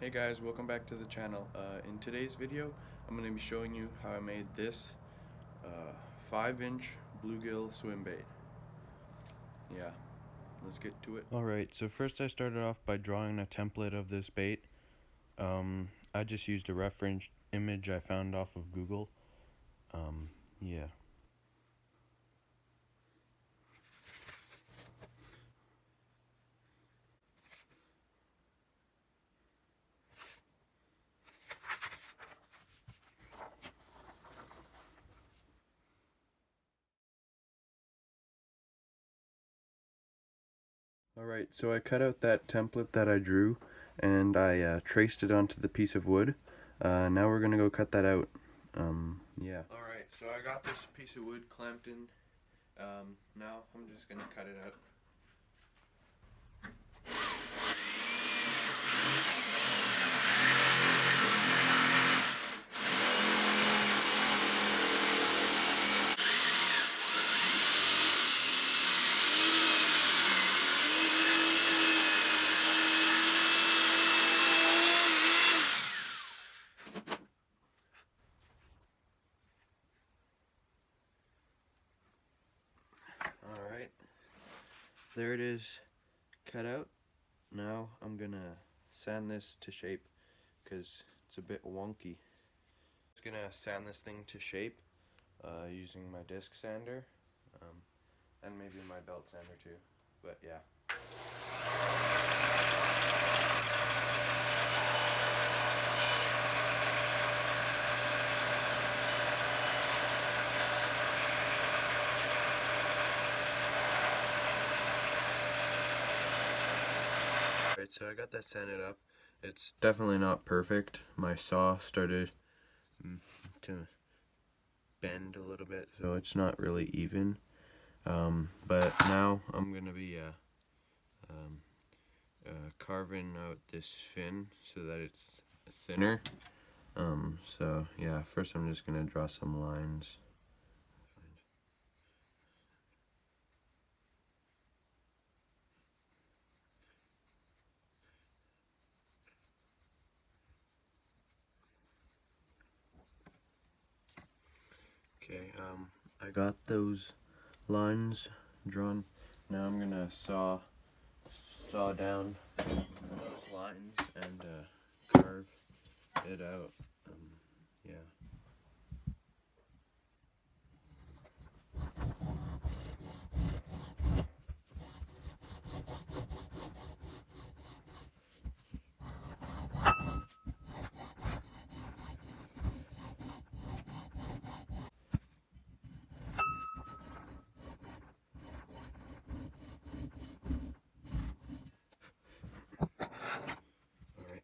Hey guys, welcome back to the channel. In today's video, I'm going to be showing you how I made this 5-inch bluegill swimbait. Yeah, let's get to it. Alright, so first I started off by drawing a template of this bait. I just used a reference image I found off of Google. Yeah. Alright, so I cut out that template that I drew and I traced it onto the piece of wood. Now we're gonna go cut that out. Yeah. Alright, so I got this piece of wood clamped in. Now I'm just gonna cut it out. Alright, there it is cut out. Now I'm gonna sand this to shape because it's a bit wonky. Just gonna sand this thing to shape using my disc sander and maybe my belt sander too, but yeah. Alright, so I got that sanded up. It's definitely not perfect. My saw started to bend a little bit, so it's not really even. But now I'm gonna be carving out this fin so that it's thinner. So yeah, first I'm just gonna draw some lines. Okay, I got those lines drawn. Now I'm gonna saw down those lines and carve it out. Yeah. Alright.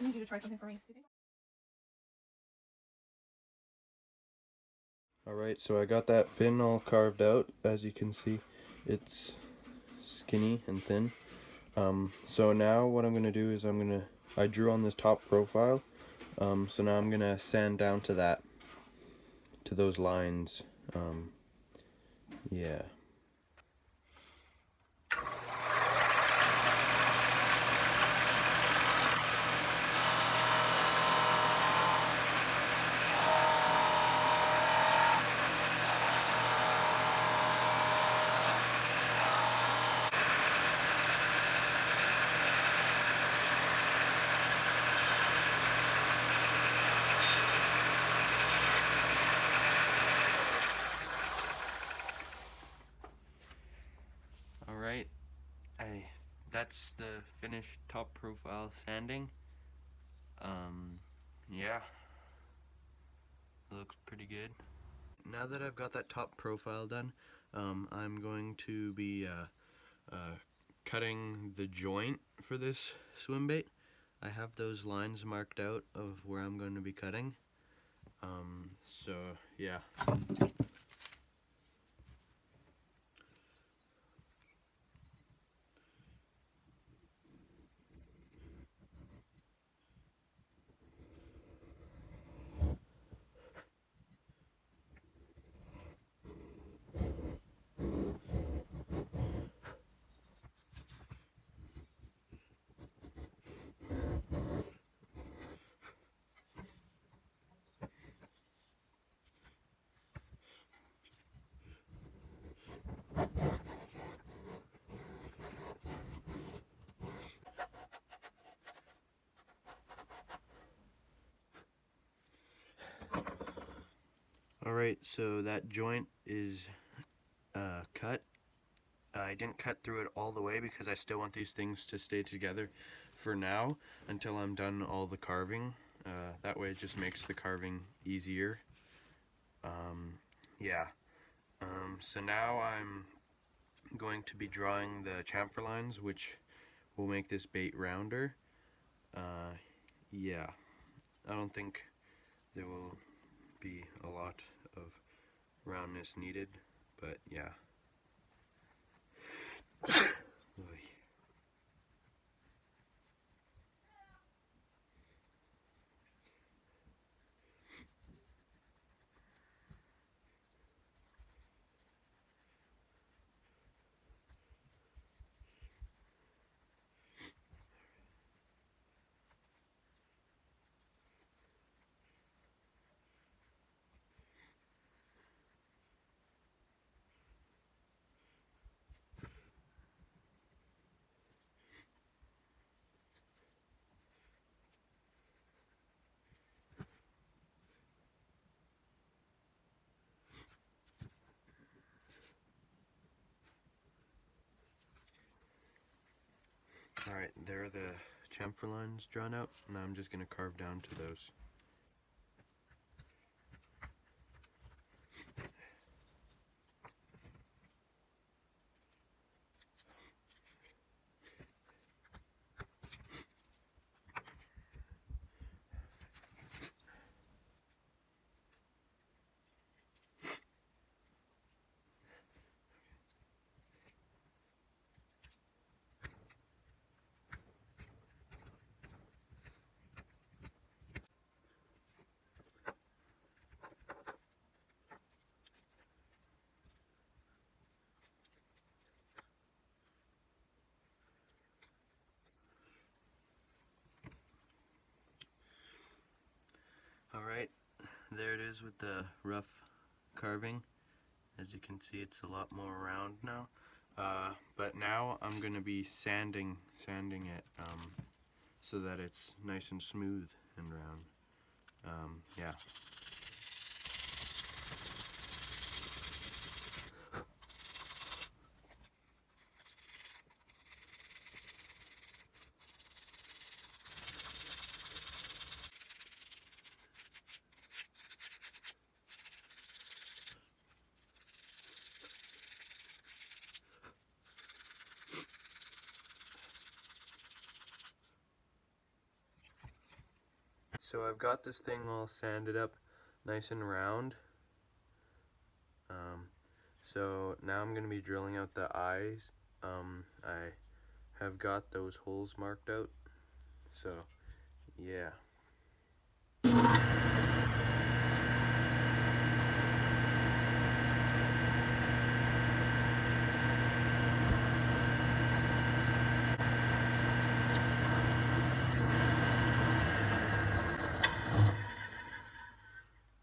I need you to try something for me. Alright, so I got that fin all carved out. As you can see, it's skinny and thin. So now what I'm gonna do is I drew on this top profile. So now I'm gonna sand down to that, to those lines. Yeah. Alright, that's the finished top profile sanding. Yeah, it looks pretty good. Now that I've got that top profile done, I'm going to be cutting the joint for this swim bait. I have those lines marked out of where I'm going to be cutting. So yeah. Alright, so that joint is cut. I didn't cut through it all the way because I still want these things to stay together for now until I'm done all the carving. That way it just makes the carving easier. Yeah. So now I'm going to be drawing the chamfer lines, which will make this bait rounder. Yeah. I don't think there will be a lot of roundness needed, but yeah. Alright, there are the chamfer lines drawn out. Now I'm just going to carve down to those. Alright, there it is with the rough carving. As you can see, it's a lot more round now. But now I'm going to be sanding it so that it's nice and smooth and round. Yeah. So I've got this thing all sanded up nice and round. So now I'm going to be drilling out the eyes. I have got those holes marked out. So, yeah.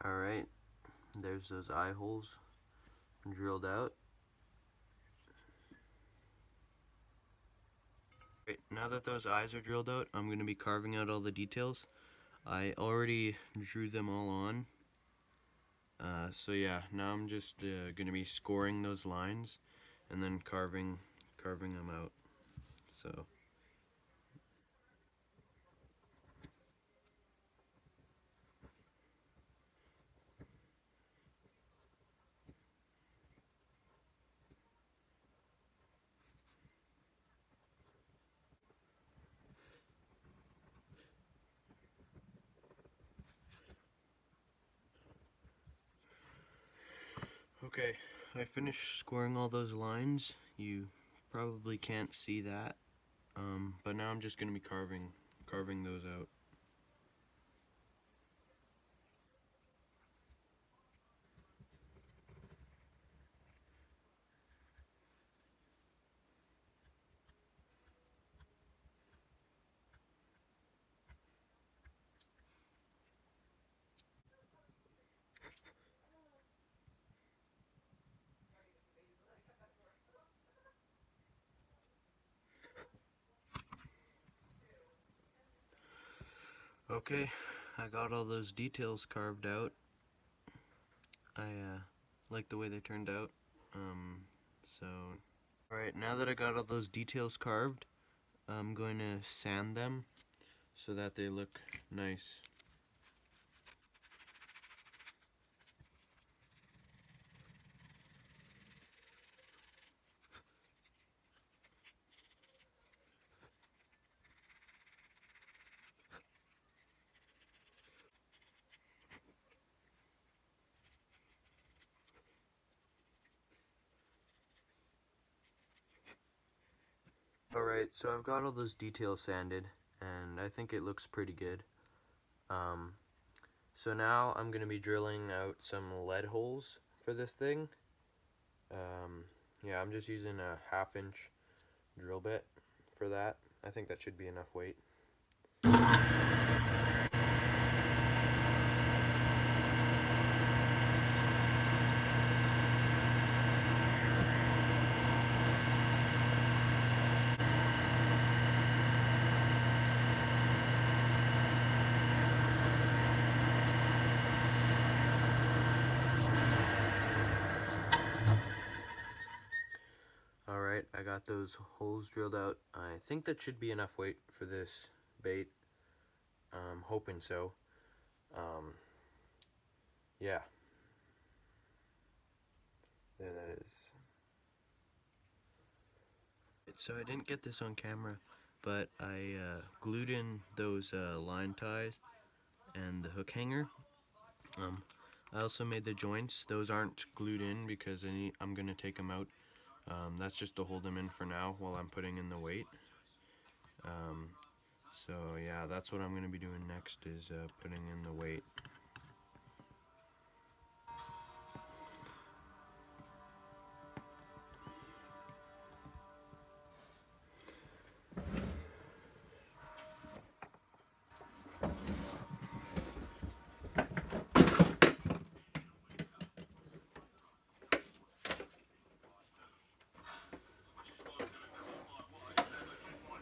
Alright, there's those eye holes drilled out. Right, now that those eyes are drilled out, I'm going to be carving out all the details. I already drew them all on. So yeah, now I'm just going to be scoring those lines and then carving them out. So Okay, I finished scoring all those lines. You probably can't see that, but now I'm just going to be carving those out. Okay, I got all those details carved out. I like the way they turned out. So, alright, now that I got all those details carved, I'm going to sand them so that they look nice. Alright, so I've got all those details sanded, and I think it looks pretty good. So now I'm going to be drilling out some lead holes for this thing. Yeah, I'm just using a 1/2 inch drill bit for that. I think that should be enough weight. Alright, I got those holes drilled out. I think that should be enough weight for this bait. I'm hoping so. Yeah. There that is. So I didn't get this on camera, but I glued in those line ties and the hook hanger. I also made the joints. Those aren't glued in because I'm going to take them out. That's just to hold them in for now while I'm putting in the weight. So yeah, that's what I'm going to be doing next, is putting in the weight.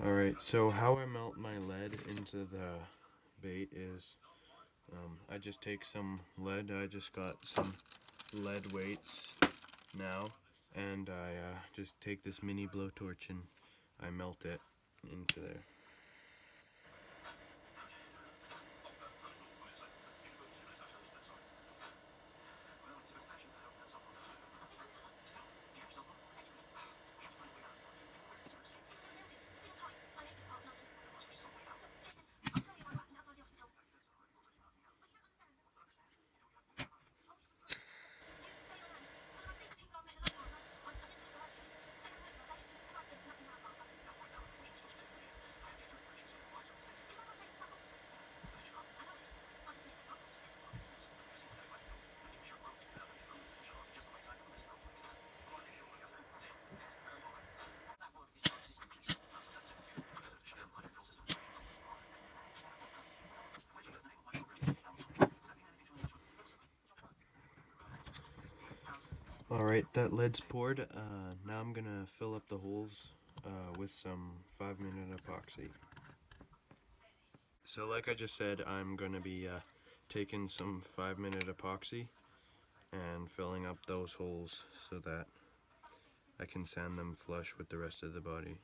Alright, so how I melt my lead into the bait is I just take some lead. I just got some lead weights now, and I just take this mini blowtorch and I melt it into there. Alright, that lead's poured. Now I'm gonna fill up the holes with some 5-minute epoxy. So like I just said, I'm gonna be taking some 5-minute epoxy and filling up those holes so that I can sand them flush with the rest of the body.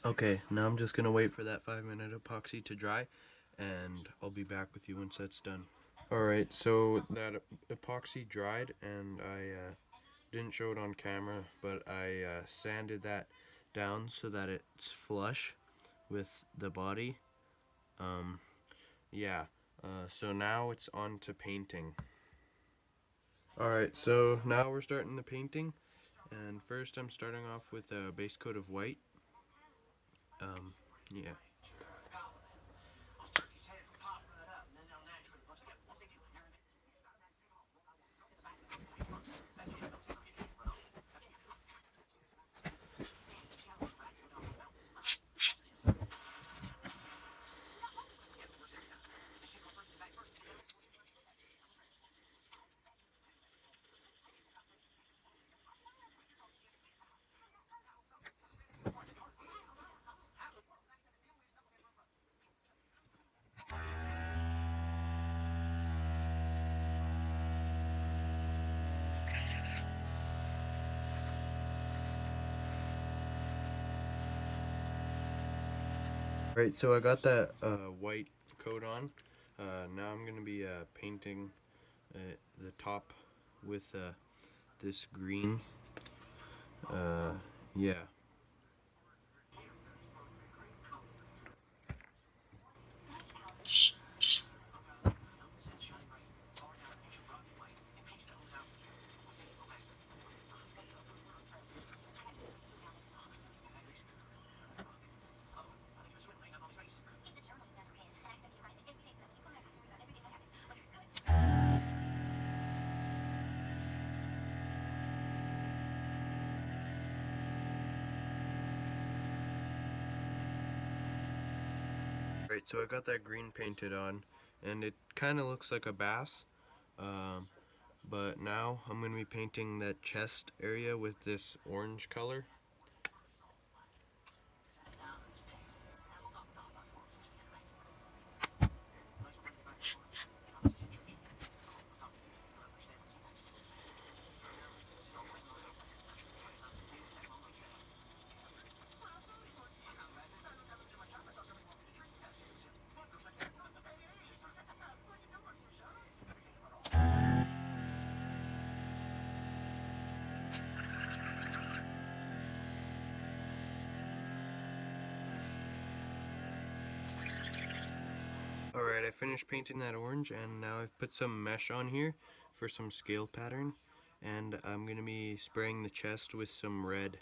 Okay, now I'm just gonna wait for that 5-minute epoxy to dry, and I'll be back with you once that's done. Alright, so that epoxy dried, and I didn't show it on camera, but I sanded that down so that it's flush with the body. Yeah, so now it's on to painting. Alright, so now we're starting the painting, and first I'm starting off with a base coat of white. Yeah. Right, so I got that white coat on. Now I'm going to be painting the top with this green. Yeah. Right, so I got that green painted on, and it kind of looks like a bass. But now I'm going to be painting that chest area with this orange color. Alright, I finished painting that orange, and now I've put some mesh on here for some scale pattern, and I'm going to be spraying the chest with some red.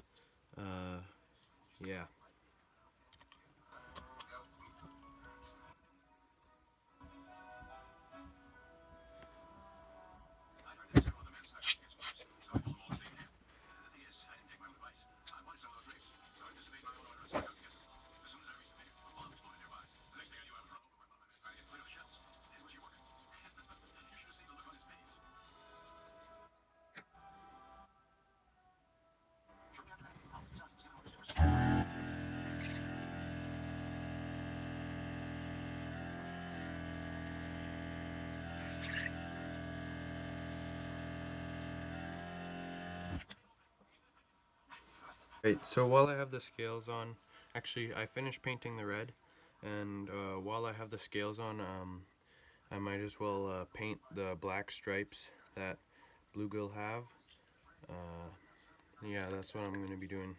Yeah. Right, so while I have the scales on, actually I finished painting the red, and while I have the scales on, I might as well paint the black stripes that bluegill have. Yeah, that's what I'm going to be doing.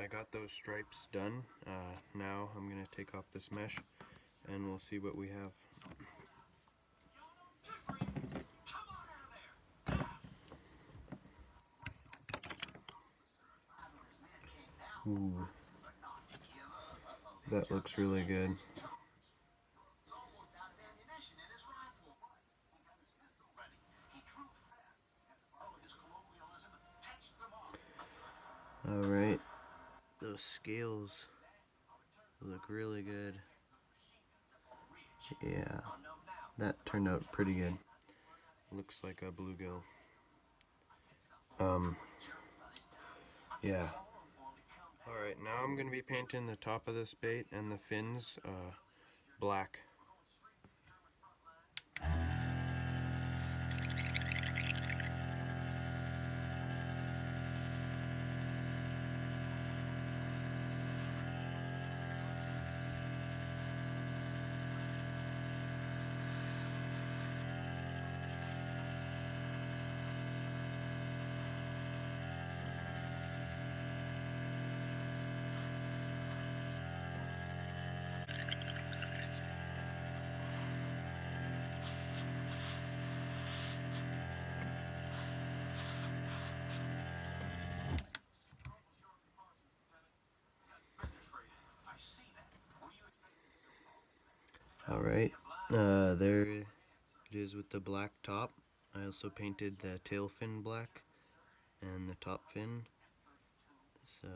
I got those stripes done. Now I'm gonna take off this mesh and we'll see what we have. Ooh, that looks really good. Alright, those scales look really good. Yeah, that turned out pretty good. Looks like a bluegill. Yeah. Alright, now I'm going to be painting the top of this bait and the fins black. Alright, there it is with the black top. I also painted the tail fin black and the top fin. So,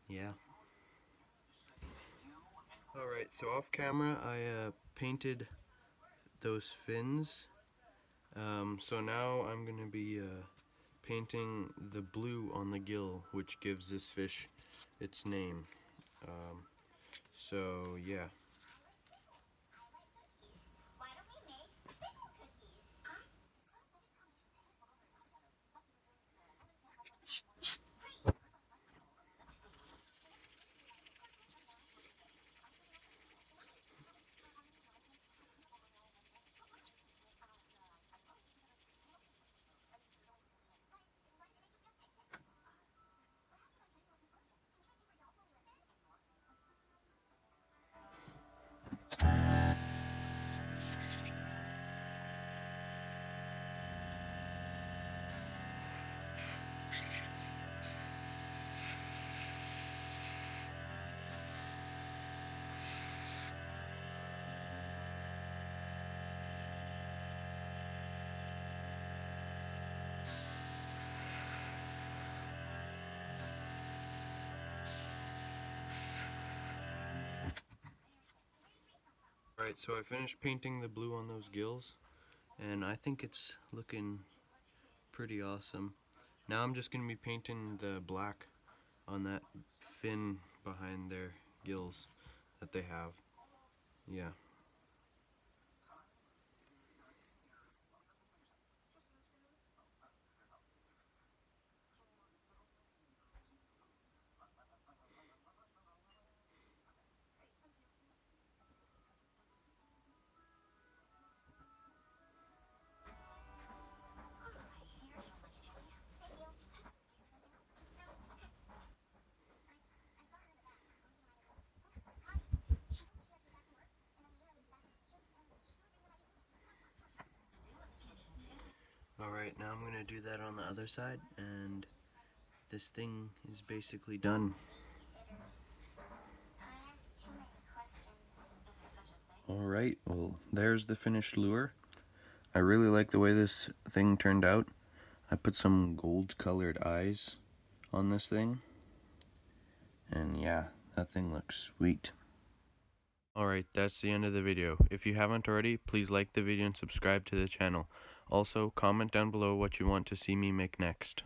yeah. Alright, so off camera I painted those fins. So now I'm going to be painting the blue on the gill, which gives this fish its name. So, yeah. Alright, so I finished painting the blue on those gills, and I think it's looking pretty awesome. Now I'm just going to be painting the black on that fin behind their gills that they have. Yeah. Alright, now I'm going to do that on the other side, and this thing is basically done. Alright, well, there's the finished lure. I really like the way this thing turned out. I put some gold colored eyes on this thing, and yeah, that thing looks sweet. Alright, that's the end of the video. If you haven't already, please like the video and subscribe to the channel. Also, comment down below what you want to see me make next.